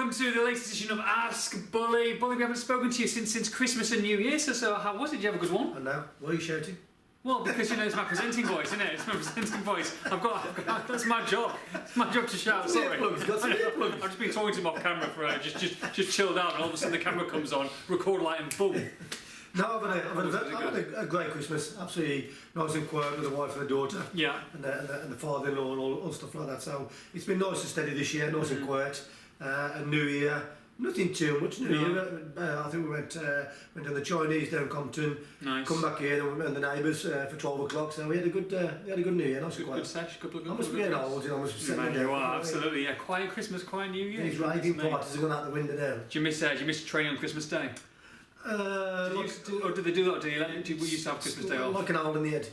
welcome to the latest edition of Ask Bully. Bully, we haven't spoken to you since Christmas and New Year, so how was it? Did you have a good one? And now, why are you shouting? Well, because it's my presenting voice, isn't it? It's my presenting voice. I've got that's my job. It's my job to shout. Sorry. I've just been talking to him off camera for just chilled out, and all of a sudden the camera comes on, record light, and boom. No, I've had a great Christmas. Absolutely nice and quiet with the wife and the daughter. Yeah. And the father-in-law and all stuff like that. So it's been nice and steady this year, nice and quiet. And New Year, nothing too much. New Year, I think we went to the Chinese down Compton. Nice. Come back here and we met the neighbours for 12 o'clock. So we had a good New Year, nice and quiet. Good sesh, couple of I must be getting old, you know. I must be settling down. You are, absolutely. Yeah, quiet Christmas, quiet New Year. These raving parties are going out the window now. Do you miss training on Christmas Day? Or did they do that? We used to have Christmas Day off. Like an old in the head.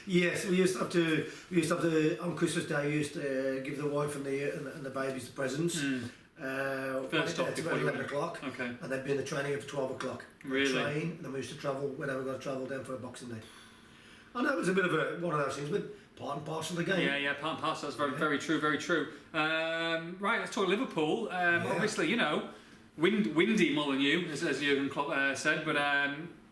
Yes, we used to have to on Christmas Day. We used to give the wife and the babies the presents. First stop to before 11 o'clock. Okay. And they'd be in the training for 12 o'clock. Really? Train, and then we used to travel whenever we got to travel down for a Boxing Day. I know it was a bit of one of those things, but part and parcel of the game. Yeah, part and parcel. That's very true, very true. Right, let's talk Liverpool. Obviously, you know, windy Molineux, as Jurgen Klopp said, but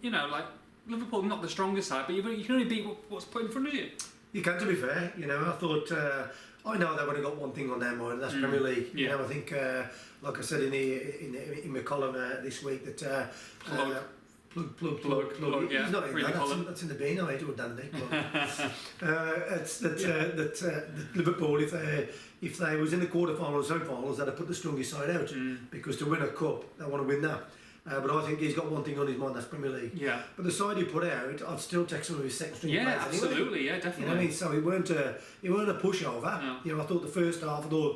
you know, like Liverpool, not the strongest side, but you can only beat what's put in front of you. You can, to be fair. You know, I thought I know they've only got one thing on their mind, and that's Premier League. Yeah. You know, I think, like I said in my column this week, that plug. Yeah, He's not in really that. That's in the Beano, I do a dandy. It's that Liverpool, if they was in the quarterfinals, semi-finals, they'd have put the strongest side out because to win a cup, they want to win that. But I think he's got one thing on his mind, that's Premier League. Yeah. But the side he put out, I'd still take some of his second string players. Yeah, absolutely. Anyway. Yeah, definitely. You know what I mean? So he weren't a pushover. No. You know, I thought the first half, a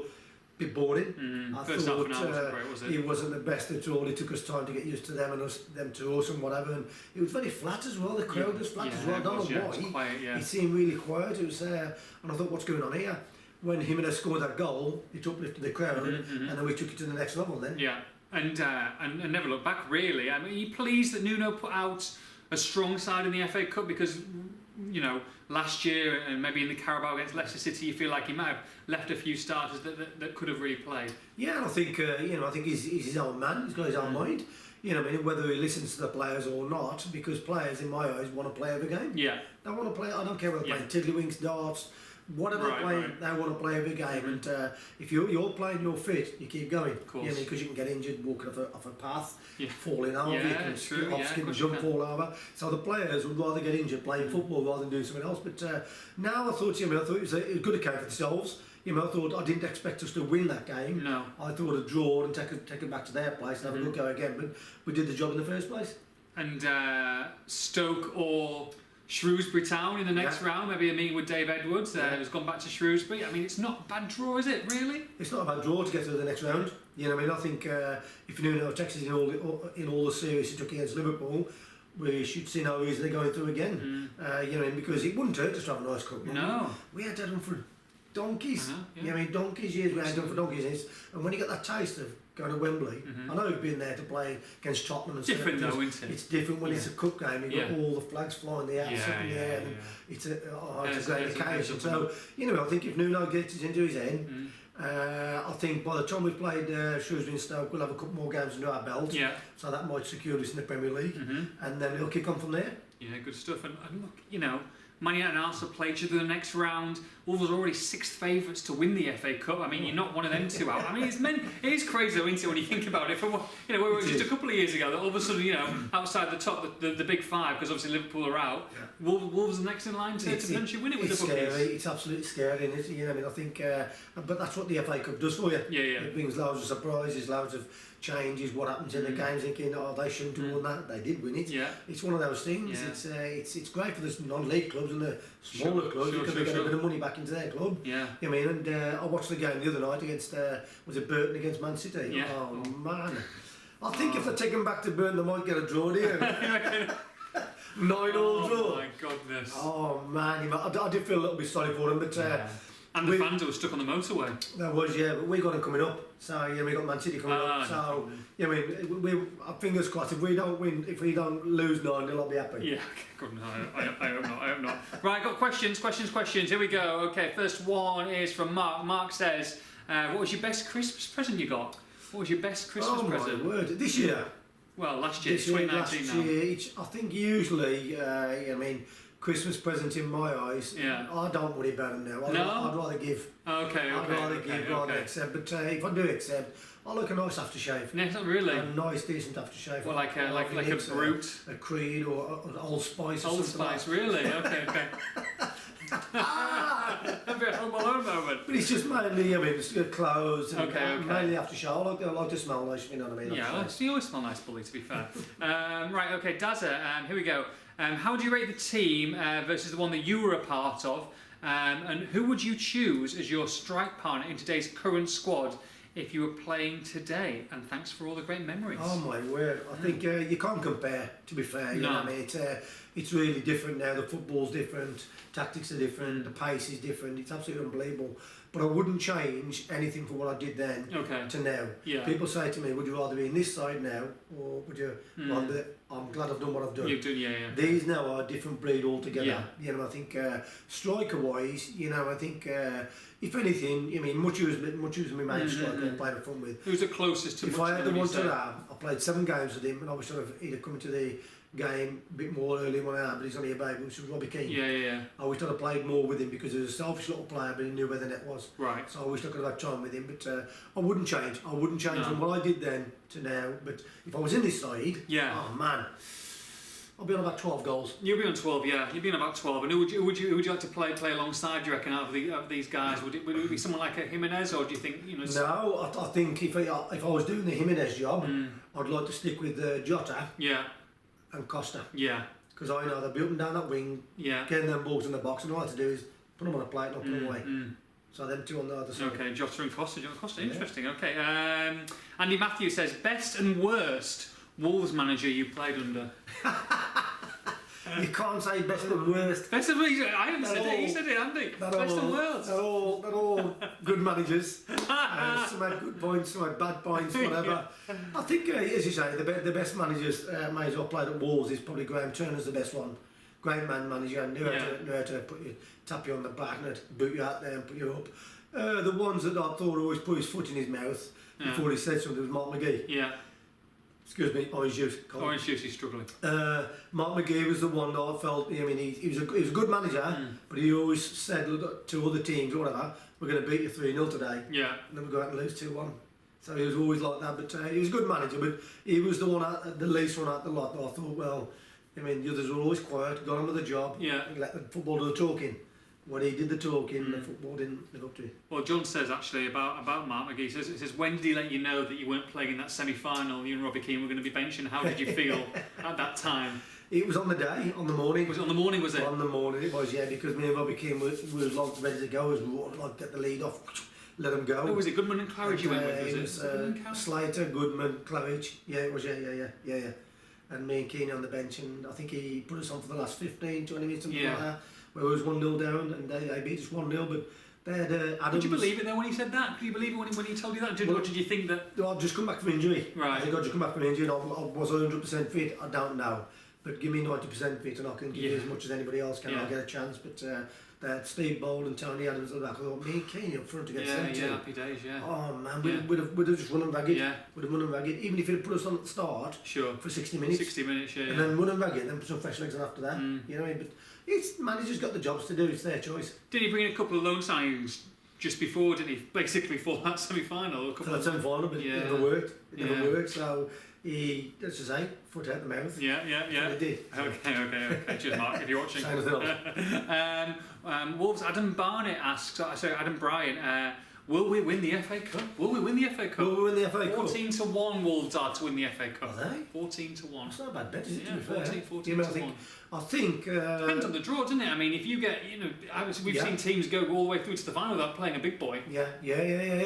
bit boring. I First thought half an hour wasn't great, was it? he wasn't the best at all. It took us time to get used to them and them to us and whatever. And it was very flat as well. The crowd was flat as well. I don't know why. Quiet, It seemed really quiet. It was, and I thought, what's going on here? When Jimenez scored that goal, it uplifted the crowd, and then we took it to the next level. Then. Yeah, and never look back. Really, I mean, are you pleased that Nuno put out a strong side in the FA Cup? Because you know, last year and maybe in the Carabao against Leicester City, you feel like he might have left a few starters that could have really played. Yeah, and I think I think he's his own man. He's got his own mind. You know, I mean, whether he listens to the players or not, because players, in my eyes, want to play every game. Yeah. They want to play. I don't care whether they're playing tiddlywinks, darts, whatever they're playing. They want to play every game. And if you're playing, you're fit, you keep going. Of course. You know, because you can get injured walking off a path, Yeah. falling over, you can true. skip, jump, fall over. So the players would rather get injured playing football rather than doing something else. But now I thought it was a good account for themselves. You know, I didn't expect us to win that game. No. I thought a draw and take it back to their place and have a good go again. But we did the job in the first place. And Stoke or Shrewsbury Town in the next round, maybe a meeting with Dave Edwards, who's gone back to Shrewsbury. I mean, it's not a bad draw, is it, really? It's not a bad draw to get through the next round. You know what I mean? I think if you know Texas in all the series he took against Liverpool, we should see no reason they're going through again. You know, because it wouldn't hurt just to have a nice cup. No. We had that done for donkeys. Yeah. You know what I mean? Donkeys years we had done for donkeys. And when you get that taste of going to Wembley, I know you've been there to play against Tottenham and stuff. Different though, isn't it? It's different when it's a cup game. You've got all the flags flying in the air, up in the air, and it's a great occasion. So, you know, I think if Nuno gets it into his head, I think by the time we've played Shrewsbury and Stoke, we'll have a couple more games under our belt. Yeah. So that might secure us in the Premier League, and then it'll kick on from there. Yeah, good stuff. And look, you know, Man United and Arsenal play each other the next round. Wolves are already sixth favourites to win the FA Cup. I mean, you're not one of them two out. I mean, it is crazy, though, isn't it, when you think about it? You know, just a couple of years ago, that all of a sudden, you know, outside the top, the big five, because obviously Liverpool are out. Yeah. Wolves are next in line to potentially win it with the bookies. It's scary. It's absolutely scary, isn't it? You know, I mean, I think, but that's what the FA Cup does for you. Yeah. It brings loads of surprises, loads of changes. What happens in the games? Thinking, they shouldn't have won that. They did win it. Yeah. It's one of those things. Yeah. It's great for the non-league clubs and the smaller clubs because they get a bit of money back into their club. Yeah. You know what I mean? And I watched the game the other night against was it Burton against Man City? Yeah. Oh man! I think if they take them back to Burton, they might get a draw here. 9-9 draw. Oh my goodness! Oh man! I did feel a little bit sorry for them, but. And the fans were stuck on the motorway. That was, but we got them coming up. So we got Man City coming up. So I mean, we fingers crossed. If we don't lose 9, they'll all be happy. Yeah, good. No, I hope not. Right, got questions. Here we go. Okay, first one is from Mark. Mark says, What was your best Christmas present you got? What was your best Christmas present? My word! This year. Well, last year, This year, 2019 last now. year, I think usually, I mean, Christmas present in my eyes. Yeah. I don't worry about them now. No? I'd rather give. Okay, I'd rather give rather than accept. But if I do accept, I like a nice aftershave. No, it's not really. A nice, decent aftershave. Well, like I think a it's, Brute. a Creed or an Old Spice. Or Old something like Spice, really? Okay. A bit Home Alone moment. But it's just mainly, I mean, it's clothes and Okay. mainly aftershave. I like to smell nice, if you know what I mean. Yeah, you always smell nice, Bully, to be fair. Right, okay, Dazza, here we go. How would you rate the team versus the one that you were a part of? And who would you choose as your strike partner in today's current squad if you were playing today? And thanks for all the great memories. Oh my word! I think you can't compare. To be fair, you know what I mean, it's really different now. The football's different, tactics are different, the pace is different. It's absolutely unbelievable. But I wouldn't change anything from what I did then to now. Yeah. People say to me, "Would you rather be in this side now, or would you?" rather I'm glad I've done what I've done. You've done, yeah. These now are a different breed altogether. Yeah. You know, I think striker-wise, you know, I think if anything, I mean, much as my main striker I played up front with. Who's the closest to If I had the one to that, I played 7 games with him, and I was sort of either coming to the game a bit more early when I had, but he's only a baby, which was Robbie Keane. Yeah. I wished I'd have played more with him because he was a selfish little player, but he knew where the net was. Right. So I wish I could have had time with him, but I wouldn't change. I wouldn't change from what I did then to now. But if I was in this side, oh man, I'll be on about 12 goals. You'll be on 12, yeah. You'll be on about 12. And who would you like to play alongside? Do you reckon out of these guys? Would it be someone like a Jimenez, or do you think No, I think if I was doing the Jimenez job, I'd like to stick with Jota. Yeah. And Costa. Yeah. Because I know they'll be up and down that wing, getting them balls in the box, and all I have to do is put them on a plate and I'll put them away. So them two on the other side. Okay, Jota and Costa. Interesting. Okay. Andy Matthews says, best and worst Wolves manager you played under? You can't say best and worst. Best and worst. I haven't said it. He said it, Andy. Best and worst. They're all good managers. Some had good points, some had bad points, whatever. I think, as you say, the best managers may as well played at Wolves is probably Graham Turner's the best one. Great man manager, knew how to tap you on the back and boot you out there and put you up. The ones that I thought always put his foot in his mouth before he said something was Mark McGee. Yeah. Excuse me, orange juice. Orange juice, he's struggling. Mark McGee was the one that I felt, I mean, he was a good manager, but he always said to other teams or whatever, we're going to beat you 3-0 today. Yeah. And then we go out and lose 2-1. So he was always like that, but he was a good manager, but he was the one, the least one out the lot that I thought, well, I mean, the others were always quiet, got on with the job, let the football do the talking. When he did the talking, the football didn't live up to it. Well, John says actually about Mark McGee, he says, when did he let you know that you weren't playing in that semi-final, you and Robbie Keane were going to be benching? How did you feel at that time? It was on the day, on the morning. Was it on the morning, was it? On the morning, it was, because me and Robbie Keane were like ready to go, like get the lead off, let them go. Oh, was it Goodman and Claridge you went with, was it? Slater, Goodman, Claridge, it was, yeah. And me and Keane on the bench, and I think he put us on for the last 15, 20 minutes, something like that. Where it was 1-0 down, and they beat us 1-0, but they had Adams. Did you believe it then when he said that? Did you believe it when he told you that? Or did you think that... I'd just come back from injury. Right. I think I'd just come back from injury, and I was 100% fit. I don't know. But give me 90% fit, and I can give you as much as anybody else can. I'll get a chance. But they had Steve Bold and Tony Adams at the back. I thought, me and Keane up front to get sent to. Yeah, happy days, yeah. Oh, man, we'd have just run and ragged. Yeah. We'd have run and ragged. Even if he'd put us on at the start for 60 minutes. 60 minutes, yeah. And then run and ragged, then put some fresh legs on after that. You know what I mean? But it's manager's got the jobs to do, it's their choice. Did he bring in a couple of loan signings just before, didn't he? Basically for that semi-final? For that semi-final, but it never worked. It never worked, so he, let's just say, foot out the mouth. Yeah. He did. Okay. Cheers, Mark, if you're watching. Say anything else. Wolves, Adam Barnett asks, Adam Bryan, will we win the FA Cup? Will we win the FA Cup? Will we win the FA Cup? 14-1 Wolves are to win the FA Cup. Are they? 14-1. That's not a bad bet, is it? Yeah, 14-1. I think depends on the draw, doesn't it? I mean, if you get, we've seen teams go all the way through to the final without playing a big boy. Yeah.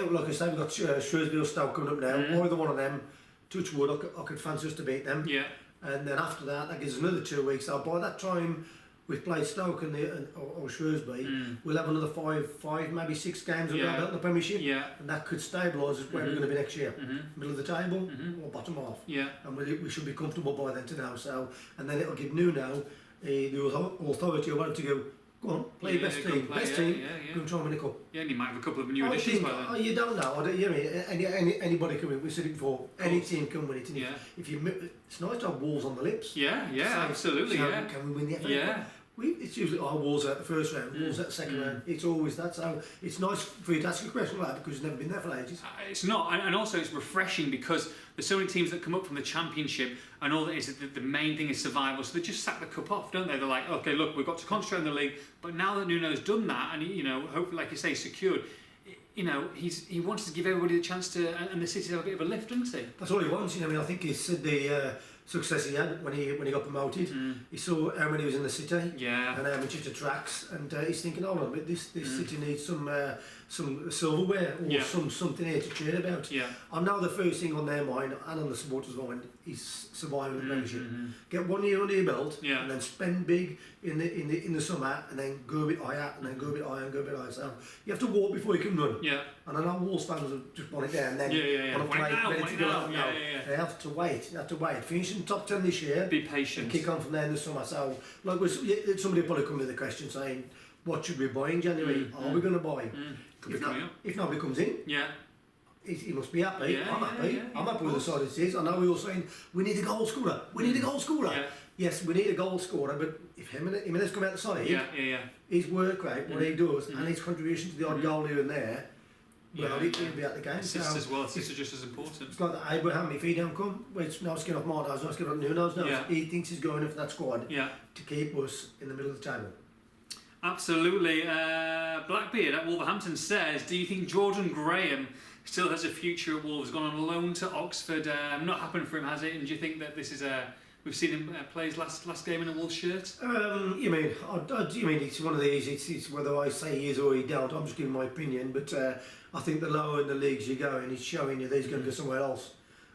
Like I say, we've got Shrewsbury or Stoke coming up now. Either one of them, touch wood, I could fancy us to beat them. Yeah. And then after that gives us another 2 weeks. So by that time we've played Stoke or Shrewsbury, we'll have another five, maybe 6 games under our belt in the Premiership. Yeah. And that could stabilise us where we're going to be next year. Middle of the table or bottom half. Yeah. And we should be comfortable by then to now. So, and then it'll give Nuno the authority of wanting to go Go on, play Yeah, best go team. play, Best yeah, team, yeah. go and try and win a cup. Yeah, and you might have a couple of new I additions think, by then. you don't know. You know, anybody can win. We said it before. Any team can win it. And Yeah. if you, it's nice to have Wolves on the lips. Yeah, yeah, So- absolutely, so yeah. Can we win the FA Cup? Yeah. It's usually Wolves at the first round, Wolves at the second round. It's always that. So it's nice for you to ask a question like that because you've never been there for ages. It's not, and also it's refreshing because there's so many teams that come up from the Championship, and all that is the main thing is survival. So they just sack the cup off, don't they? They're like, okay, look, we've got to concentrate on the league. But now that Nuno's done that, and you know, hopefully, like you say, secured, you know, he wants to give everybody the chance to, and the City have a bit of a lift, doesn't he? That's all he wants. You know, I mean, I think he said the success he had when he got promoted. He saw how many was in the city. Yeah. And how much it attracts, and he's thinking, hold on a bit, this city needs some silverware or something here to cheer about. Yeah. I know the first thing on their mind and on the supporters' mind is surviving the Premiership. Get 1 year under your belt, Yeah. and then spend big in the summer, and then go a bit higher, and then go a bit higher, and go a bit higher. So you have to walk before you can run. Yeah. And I know Wolves fans will just want it there and then Yeah. want to Want it play now, ready want to it go now. out. Yeah, No, yeah. they have to wait. They have to wait. Finish in top 10 this year. Be And patient. kick on from there in the summer. So, like, somebody probably come with a question saying, what should we buy in January? Are we going to buy? Could be coming up. If nobody comes in, Yeah. he must be happy. Yeah, I'm yeah, happy. yeah, I'm of happy with the course. side it is. I know we're all saying, we need a goal scorer. We need a goal scorer. Yeah. Yes, we need a goal scorer, but if Jimenez come out the side, Yeah. his work rate, what he does, and his contribution to the odd goal here and there, well, he'll be at the game. Assists So, as well. Assists are just as important. it's like that Abraham, if he don't come, well, it's no skin off my nose, no skin off Nuno's nose. Yeah. He thinks he's going in for that squad Yeah. to keep us in the middle of the table. Absolutely. Blackbeard at Wolverhampton says, do you think Jordan Graham still has a future at Wolves? Gone on loan to Oxford. Not happened for him, has it? And do you think that this is we've seen him play his last game in a Wolves shirt? You mean it's one of these, it's whether I say he is or he don't, I'm just giving my opinion, but I think the lower in the leagues you go and he's showing you that he's going to go somewhere else.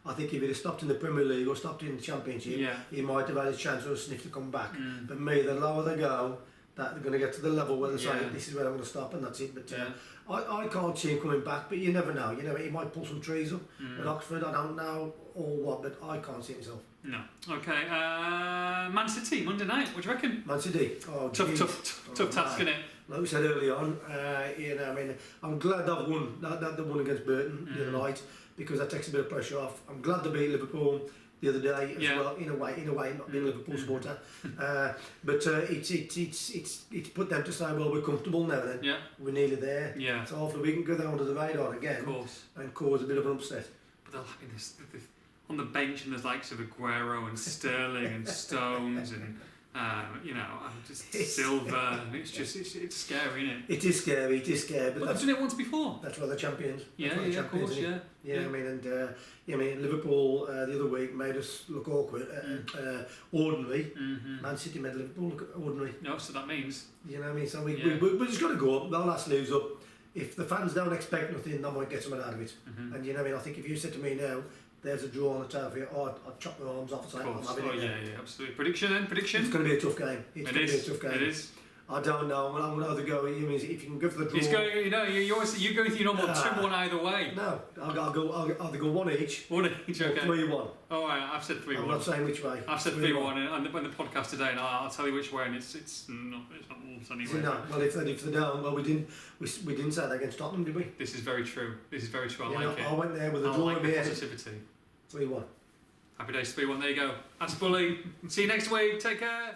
I think if he'd have stopped in the Premier League or stopped in the Championship, he might have had a chance or a sniff to come back. But me, the lower they go, that they're going to get to the level where they say, this is where I'm going to stop and that's it. But I can't see him coming back, but you never know. You know, he might pull some trees up at Oxford, I don't know, or what, but I can't see himself. No. Okay. Man City, Monday night. What do you reckon? Man City. Oh, Tough task, innit? Like we said early on, you know, I mean, I'm glad they've won. That they won against Burton the other night because that takes a bit of pressure off. I'm glad they beat Liverpool the other day as well. In a way, not being a Liverpool supporter, but it's put them to say, well, we're comfortable now. Then we're nearly there. Yeah. So hopefully we can go down under the radar again, Of course. and cause a bit of an upset. But they'll have this on the bench, and there's likes of Aguero and Sterling and Stones and you know, just Silva. And it's scary, isn't it? It is scary. It is scary, but But they've done it once before. that's why they're champions. Yeah, That's why they're of champions, course, isn't it? yeah. I mean, and I mean, Liverpool the other week made us look awkward, ordinary. Man City made Liverpool look ordinary. No, so that means You know what I mean? So we just got to go up. They'll last lose up. If the fans don't expect nothing, they might get something out of it. And you know what I mean? I think if you said to me now, there's a draw on the table for you, I'd chop my arms off and say, I'm having it. yeah, absolutely. Prediction then? Prediction? It's going to be a tough game. It's going to be a tough game. It is. I don't know. I'm going to either go. You mean if you can go for the draw? He's going. You know, you're going through your normal 2-1 either way. No, I'll either go one each. One each. Or Okay. 3-1. All right. I've said 3-1. I'm not saying which way. I've said 3-1 on the podcast today, and I'll tell you which way. And it's not Wolves anyway. No, well, if they don't, well, we didn't say that against Tottenham, did we? This is very true. I You like know, it. I went there with a I draw like in the my head. positivity. 3-1. Happy days 3-1. There you go. That's bully. See you next week. Take care.